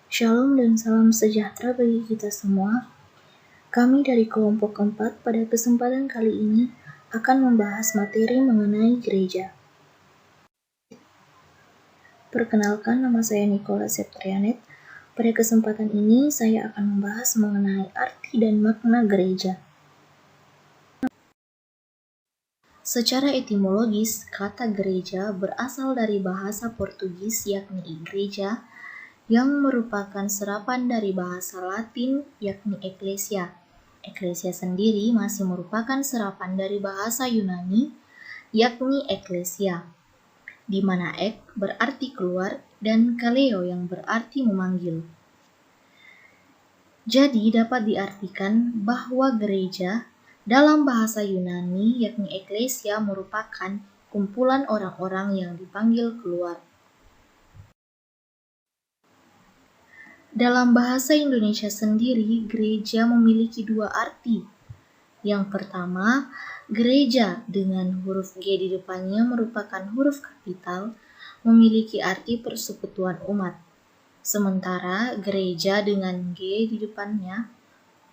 Shalom dan salam sejahtera bagi kita semua. Kami dari kelompok keempat pada kesempatan kali ini akan membahas materi mengenai gereja. Perkenalkan, nama saya Nicola Septrianet. Pada kesempatan ini saya akan membahas mengenai arti dan makna gereja. Secara etimologis, kata gereja berasal dari bahasa Portugis yakni igreja, yang merupakan serapan dari bahasa Latin yakni ecclesia. Ecclesia sendiri masih merupakan serapan dari bahasa Yunani yakni ekklesia, di mana ek berarti keluar dan kaleo yang berarti memanggil. Jadi dapat diartikan bahwa gereja dalam bahasa Yunani yakni ekklesia merupakan kumpulan orang-orang yang dipanggil keluar. Dalam bahasa Indonesia sendiri, gereja memiliki dua arti. Yang pertama, gereja dengan huruf G di depannya merupakan huruf kapital, memiliki arti persekutuan umat. Sementara gereja dengan G di depannya,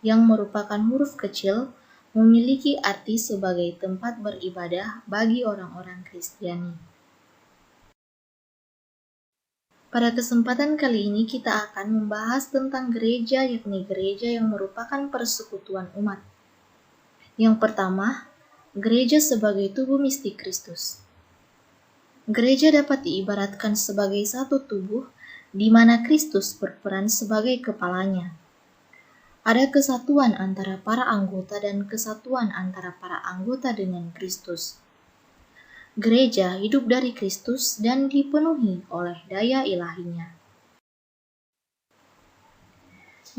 yang merupakan huruf kecil, memiliki arti sebagai tempat beribadah bagi orang-orang Kristiani. Pada kesempatan kali ini kita akan membahas tentang gereja, yakni gereja yang merupakan persekutuan umat. Yang pertama, gereja sebagai tubuh mistik Kristus. Gereja dapat diibaratkan sebagai satu tubuh di mana Kristus berperan sebagai kepalanya. Ada kesatuan antara para anggota dan kesatuan antara para anggota dengan Kristus. Gereja hidup dari Kristus dan dipenuhi oleh daya ilahinya.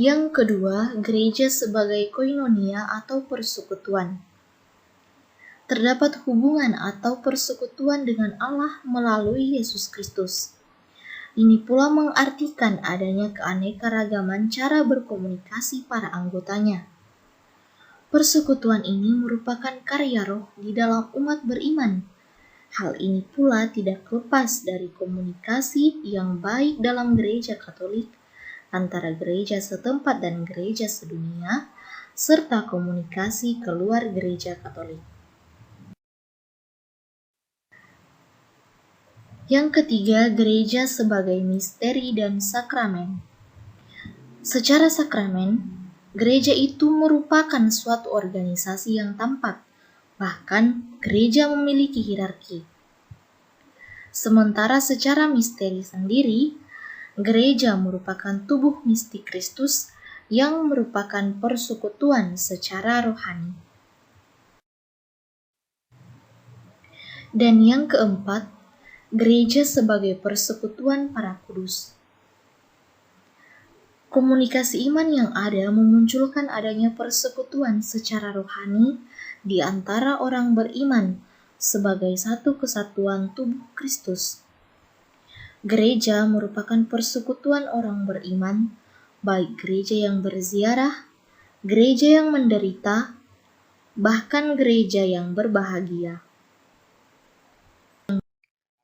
Yang kedua, gereja sebagai koinonia atau persekutuan. Terdapat hubungan atau persekutuan dengan Allah melalui Yesus Kristus. Ini pula mengartikan adanya keanekaragaman cara berkomunikasi para anggotanya. Persekutuan ini merupakan karya roh di dalam umat beriman. Hal ini pula tidak lepas dari komunikasi yang baik dalam gereja Katolik antara gereja setempat dan gereja sedunia, serta komunikasi keluar gereja Katolik. Yang ketiga, gereja sebagai misteri dan sakramen. Secara sakramen, gereja itu merupakan suatu organisasi yang tampak, bahkan gereja memiliki hierarki. Sementara secara misteri sendiri, gereja merupakan tubuh mistik Kristus yang merupakan persekutuan secara rohani. Dan yang keempat, gereja sebagai persekutuan para kudus. Komunikasi iman yang ada memunculkan adanya persekutuan secara rohani di antara orang beriman sebagai satu kesatuan tubuh Kristus. Gereja merupakan persekutuan orang beriman, baik gereja yang berziarah, gereja yang menderita, bahkan gereja yang berbahagia.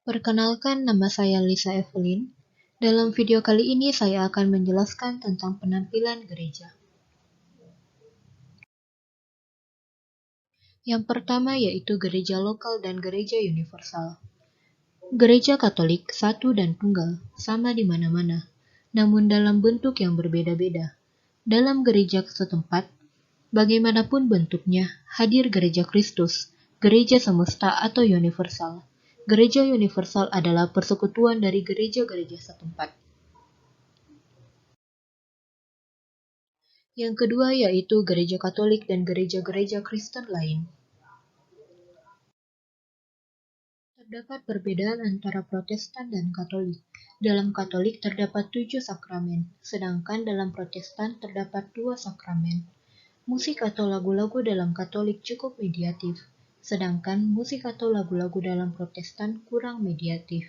Perkenalkan, nama saya Lisa Evelyn. Dalam video kali ini saya akan menjelaskan tentang penampilan gereja. Yang pertama yaitu gereja lokal dan gereja universal. Gereja Katolik satu dan tunggal, sama di mana-mana, namun dalam bentuk yang berbeda-beda. Dalam gereja setempat, bagaimanapun bentuknya, hadir gereja Kristus, gereja semesta atau universal. Gereja universal adalah persekutuan dari gereja-gereja setempat. Yang kedua yaitu gereja Katolik dan gereja-gereja Kristen lain. Terdapat perbedaan antara Protestan dan Katolik. Dalam Katolik terdapat 7 sakramen, sedangkan dalam Protestan terdapat 2 sakramen. Musik atau lagu-lagu dalam Katolik cukup mediatif, sedangkan musik atau lagu-lagu dalam Protestan kurang mediatif.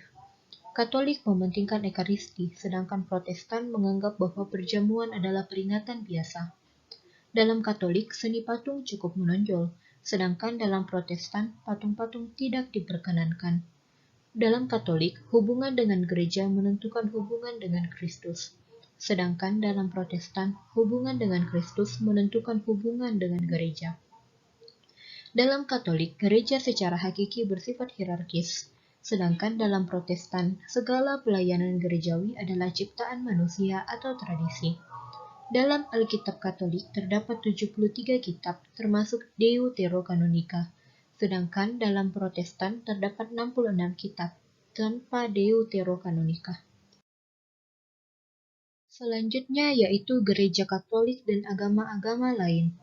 Katolik mementingkan Ekaristi, sedangkan Protestan menganggap bahwa perjamuan adalah peringatan biasa. Dalam Katolik, seni patung cukup menonjol, sedangkan dalam Protestan, patung-patung tidak diperkenankan. Dalam Katolik, hubungan dengan gereja menentukan hubungan dengan Kristus. Sedangkan dalam Protestan, hubungan dengan Kristus menentukan hubungan dengan gereja. Dalam Katolik, gereja secara hakiki bersifat hierarkis, sedangkan dalam Protestan, segala pelayanan gerejawi adalah ciptaan manusia atau tradisi. Dalam Alkitab Katolik terdapat 73 kitab, termasuk Deuterokanonika, sedangkan dalam Protestan terdapat 66 kitab, tanpa Deuterokanonika. Selanjutnya yaitu Gereja Katolik dan agama-agama lain.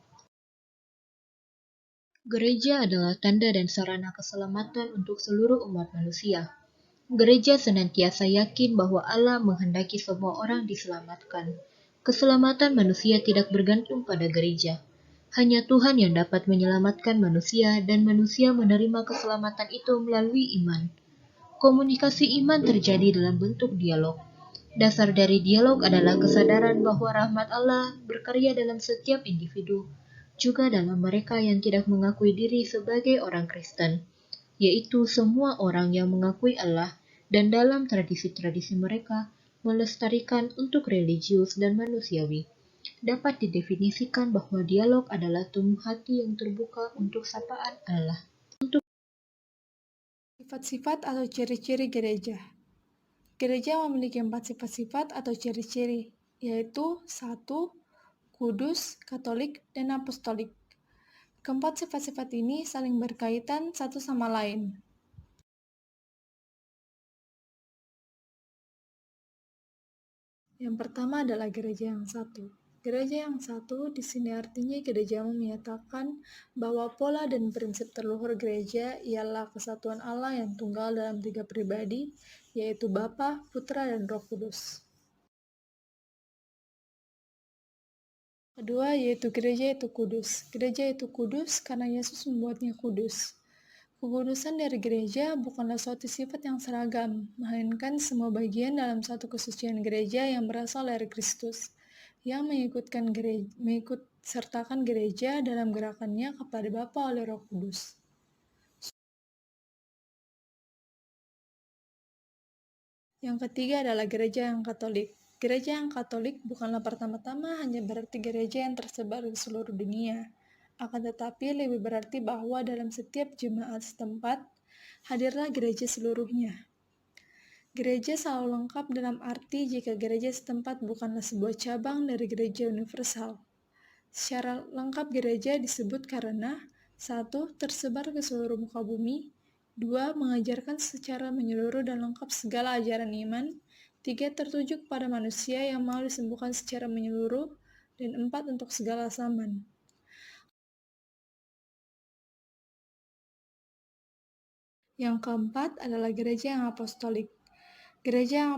Gereja adalah tanda dan sarana keselamatan untuk seluruh umat manusia. Gereja senantiasa yakin bahwa Allah menghendaki semua orang diselamatkan. Keselamatan manusia tidak bergantung pada gereja. Hanya Tuhan yang dapat menyelamatkan manusia dan manusia menerima keselamatan itu melalui iman. Komunikasi iman terjadi dalam bentuk dialog. Dasar dari dialog adalah kesadaran bahwa rahmat Allah berkarya dalam setiap individu, juga dalam mereka yang tidak mengakui diri sebagai orang Kristen, yaitu semua orang yang mengakui Allah dan dalam tradisi-tradisi mereka melestarikan untuk religius dan manusiawi. Dapat didefinisikan bahwa dialog adalah tumbuh hati yang terbuka untuk sapaan Allah. Sifat-sifat atau ciri-ciri gereja. Gereja memiliki 4 sifat-sifat atau ciri-ciri, yaitu 1. Kudus, Katolik, dan Apostolik. Keempat sifat-sifat ini saling berkaitan satu sama lain. Yang pertama adalah gereja yang satu. Gereja yang satu di sini artinya gereja menyatakan bahwa pola dan prinsip terluhur gereja ialah kesatuan Allah yang tunggal dalam 3 pribadi, yaitu Bapa, Putra, dan Roh Kudus. Kedua, yaitu gereja itu kudus. Gereja itu kudus karena Yesus membuatnya kudus. Kekudusan dari gereja bukanlah suatu sifat yang seragam, melainkan semua bagian dalam satu kesucian gereja yang berasal dari Kristus, yang mengikut sertakan gereja dalam gerakannya kepada Bapa oleh Roh Kudus. Yang ketiga adalah gereja yang Katolik. Gereja yang Katolik bukanlah pertama-tama hanya berarti gereja yang tersebar di seluruh dunia, akan tetapi lebih berarti bahwa dalam setiap jemaat setempat hadirlah gereja seluruhnya. Gereja selalu lengkap dalam arti jika gereja setempat bukanlah sebuah cabang dari gereja universal. Secara lengkap gereja disebut karena 1. Tersebar ke seluruh muka bumi, 2. Mengajarkan secara menyeluruh dan lengkap segala ajaran iman, 3. Tertuju kepada manusia yang mau disembuhkan secara menyeluruh, dan 4. Untuk segala zaman. Yang keempat adalah gereja yang apostolik. Gereja yang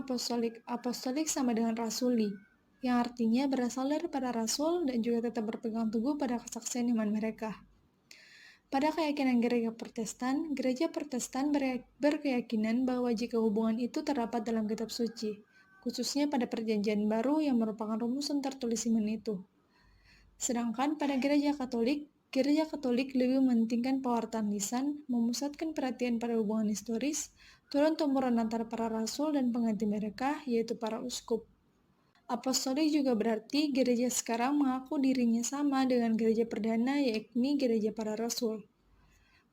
apostolik sama dengan rasuli, yang artinya berasal dari para rasul dan juga tetap berpegang teguh pada kesaksian iman mereka. Pada keyakinan gereja Protestan berkeyakinan bahwa jika hubungan itu terdapat dalam kitab suci, khususnya pada perjanjian baru yang merupakan rumusan tertulis iman itu. Sedangkan pada gereja Katolik lebih mementingkan pewartaan lisan, memusatkan perhatian pada hubungan historis, turun-temurun antara para rasul dan pengganti mereka, yaitu para uskup. Apostolik juga berarti gereja sekarang mengaku dirinya sama dengan gereja perdana, yakni gereja para rasul.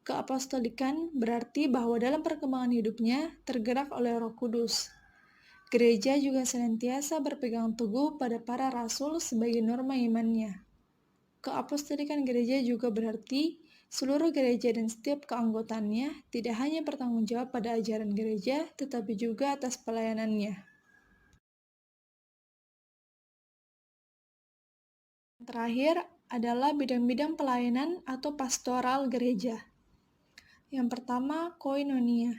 Keapostolikan berarti bahwa dalam perkembangan hidupnya tergerak oleh Roh Kudus. Gereja juga senantiasa berpegang teguh pada para rasul sebagai norma imannya. Keapostolikan gereja juga berarti seluruh gereja dan setiap keanggotaannya tidak hanya bertanggung jawab pada ajaran gereja, tetapi juga atas pelayanannya. Terakhir adalah bidang-bidang pelayanan atau pastoral gereja. Yang pertama, koinonia.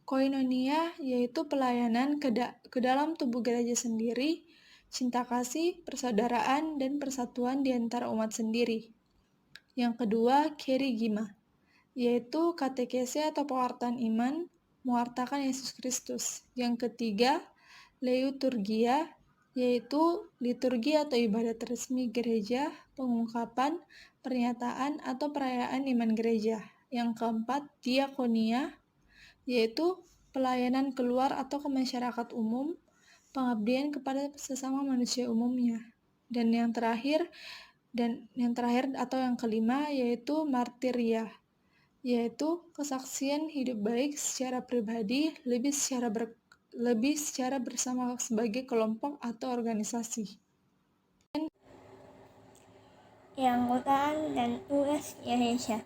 Koinonia yaitu pelayanan ke dalam tubuh gereja sendiri, cinta kasih, persaudaraan, dan persatuan di antara umat sendiri. Yang kedua, kerigma, yaitu katekese atau pewartaan iman, mewartakan Yesus Kristus. Yang ketiga, liturgia, yaitu liturgi atau ibadat resmi gereja, pengungkapan, pernyataan, atau perayaan iman gereja. Yang keempat, diakonia, yaitu pelayanan keluar atau ke masyarakat umum, pengabdian kepada sesama manusia umumnya. Dan yang terakhir atau yang kelima yaitu martiria, yaitu kesaksian hidup baik secara pribadi lebih secara bersama sebagai kelompok atau organisasi. Keanggotaan dan tugas gereja.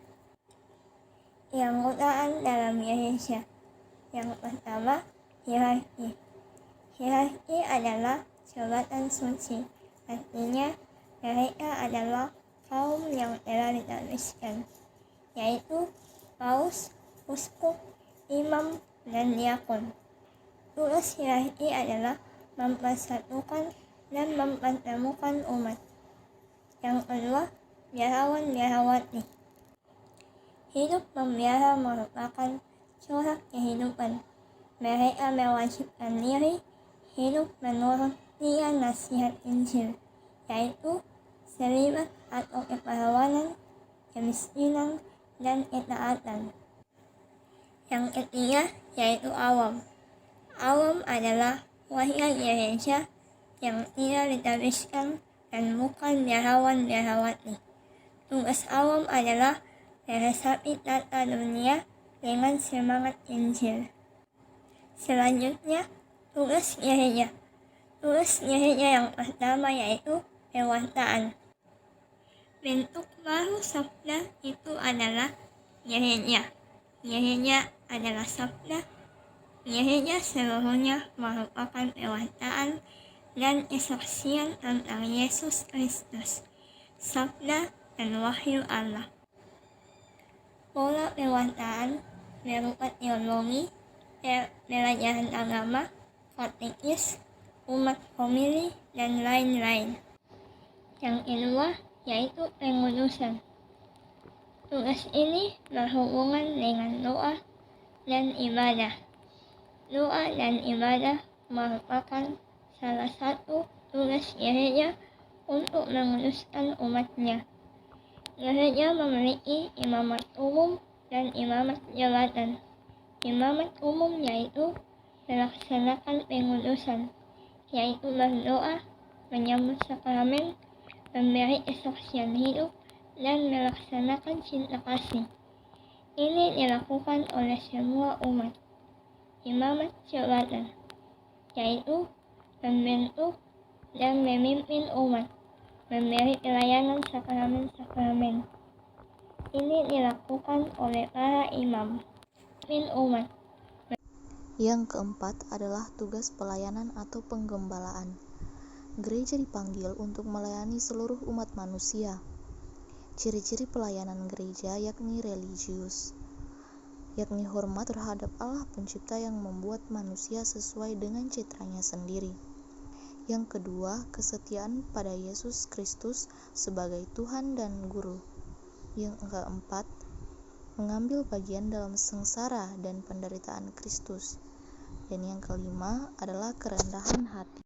Keanggotaan dalam gereja. Yang pertama, hierarki. Hierarki adalah jabatan suci. Artinya, mereka adalah kaum yang telah ditariskan, yaitu paus, uskup, imam, dan diakon. Tugas hierarki adalah mempersatukan dan mempertemukan umat. Yang kedua, biarawan-biarawati. Hidup membiara merupakan corak kehidupan. Mereka mewajibkan diri hidup menurut 3 nasihat Injil, yaitu selibat atau kepahlawanan, kemiskinan, dan ketaatan. Yang ketiga, yaitu awam. Awam adalah warga gereja yang tidak ditariskan dan bukan biarawan-biarawati. Tugas awam adalah meresapi tata dunia dengan semangat Injil. Selanjutnya, tugas gereja. Tugas gereja yang pertama yaitu pewartaan. Bentuk baru sabda itu adalah gereja. Gereja adalah sabda. Gereja seluruhnya merupakan pewartaan dan kesaksian tentang Yesus Kristus, sabda dan wahyu Allah. Pola pewartaan berupa teologi, pelajaran agama, katekis, umat homili, dan lain-lain. Yang kedua yaitu pengudusan. Tugas ini berhubungan dengan doa dan ibadah. Doa dan ibadah merupakan salah satu tugas gereja untuk menguduskan umatnya. Gereja memiliki imamat umum dan imamat jabatan. Imamat umum yaitu melaksanakan pengudusan, yaitu berdoa, menyambut sakramen, memberi kesaksian hidup, dan melaksanakan cinta kasih. Ini dilakukan oleh semua umat. Imamat jabatan yaitu membentuk dan memimpin umat, memberi pelayanan sakramen-sakramen. Ini dilakukan oleh para imam, pemimpin umat. Yang keempat adalah tugas pelayanan atau penggembalaan. Gereja dipanggil untuk melayani seluruh umat manusia. Ciri-ciri pelayanan gereja yakni religius, yakni hormat terhadap Allah pencipta yang membuat manusia sesuai dengan citranya sendiri. Yang kedua, kesetiaan pada Yesus Kristus sebagai Tuhan dan Guru. Yang keempat, mengambil bagian dalam sengsara dan penderitaan Kristus. Dan yang kelima adalah kerendahan hati.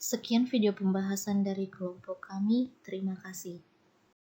Sekian video pembahasan dari kelompok kami. Terima kasih.